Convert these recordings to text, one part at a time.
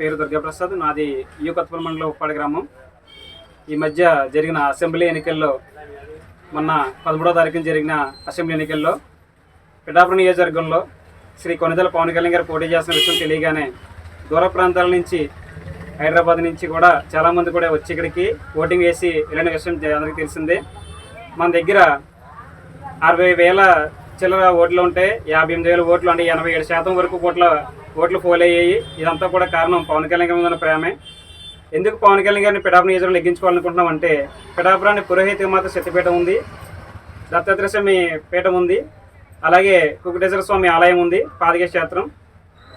పేరు దుర్గాప్రసాద్. నాది కొత్తపల్లి మండలం ఉప్పాడ గ్రామం. ఈ మధ్య జరిగిన అసెంబ్లీ ఎన్నికల్లో మొన్న 13వ తారీఖున జరిగిన అసెంబ్లీ ఎన్నికల్లో పిఠాపురం నియోజకవర్గంలో శ్రీ కొనిదెల పవన్ కళ్యాణ్ గారు పోటీ చేస్తున్న విషయం తెలియగానే దూర ప్రాంతాల నుంచి హైదరాబాద్ నుంచి కూడా చాలామంది కూడా వచ్చి ఇక్కడికి ఓటింగ్ వేసి వెళ్ళిన విషయం అందరికీ తెలిసిందే. మన దగ్గర 60,000 చిల్లర ఓట్లు ఉంటే 58,000 ఓట్లు అంటే 87% వరకు ఓట్లు పోల్ అయ్యాయి. ఇదంతా కూడా కారణం పవన్ కళ్యాణ్ గారి మీద ఉన్న ప్రేమే. ఎందుకు పవన్ కళ్యాణ్ గారిని పిఠాపురం నియోజకవర్గంలో ఎగ్గించుకోవాలనుకుంటున్నాం అంటే పిఠాపురాన్ని పురోహిత మాత శక్తిపీఠం ఉంది, దత్తాత్రేయ స్వామి పీఠం ఉంది, అలాగే కుకుటేశ్వర స్వామి ఆలయం ఉంది, పాదక క్షేత్రం.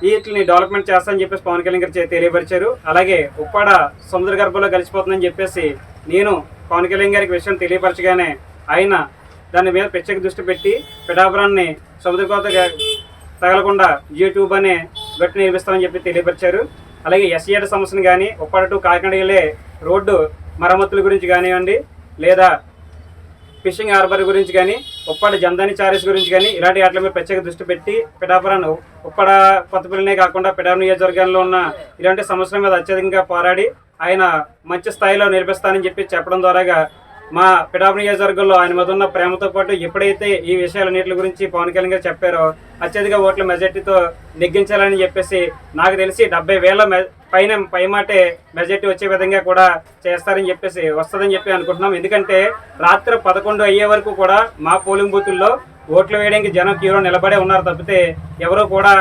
వీటిని డెవలప్మెంట్ చేస్తానని చెప్పేసి పవన్ కళ్యాణ్ గారు తెలియపరిచారు. అలాగే ఉప్పాడ సముద్ర గర్భంలో కలిసిపోతుందని చెప్పేసి నేను పవన్ కళ్యాణ్ గారికి విషయం తెలియపరచగానే ఆయన దాని మీద ప్రత్యేక దృష్టి పెట్టి పిఠాపురాన్ని సముద్ర కోత తగలకుండా యూట్యూబ్ అనే గట్టి నిర్మిస్తామని చెప్పి తెలియపరిచారు. అలాగే ఎస్ఈఆర్ సమస్యను కానీ ఉప్పాడ టు కాకినాడ వెళ్ళే రోడ్డు మరమ్మతుల గురించి కానివ్వండి, లేదా ఫిషింగ్ హార్బర్ గురించి కానీ, ఉప్పాడ జందాని చారీస్ గురించి కానీ ఇలాంటి వాటి మీద ప్రత్యేక దృష్టి పెట్టి పిఠాపురాన్ని ఉప్పాడ కొత్తపల్లినే కాకుండా పిఠాపురం నియోజకవర్గంలో ఉన్న ఇలాంటి సమస్యల మీద అత్యధికంగా పోరాడి ఆయన మంచి స్థాయిలో నిలిపిస్తానని చెప్పి చెప్పడం ద్వారాగా మా పిఠాపురం నియోజకవర్గంలో ఆయన మీద ఉన్న ప్రేమతో పాటు ఎప్పుడైతే ఈ విషయాలన్నింటి గురించి పవన్ కళ్యాణ్ గారు చెప్పారో అత్యధిక ఓట్ల మెజార్టీతో నెగ్గించాలని చెప్పేసి నాకు తెలిసి 70,000 పైమాటే మెజార్టీ వచ్చే విధంగా కూడా చేస్తారని చెప్పేసి వస్తుందని చెప్పి అనుకుంటున్నాం. ఎందుకంటే రాత్రి 11 అయ్యే వరకు కూడా మా పోలింగ్ బూతుల్లో ఓట్లు వేయడానికి జనం క్యూలో నిలబడే ఉన్నారు తప్పితే ఎవరూ కూడా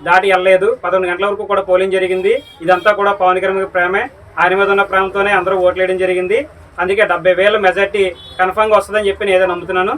దాటి వెళ్ళలేదు. 11 గంటల వరకు కూడా పోలింగ్ జరిగింది. ఇదంతా కూడా పవన్ కళ్యాణ్ ప్రేమే, ఆయన మీద ఉన్న ప్రేమతోనే అందరూ ఓట్లు వేయడం జరిగింది. అందుకే 70,000 మెజార్టీ కన్ఫామ్గా వస్తుందని చెప్పి నేను ఏదో నమ్ముతున్నాను.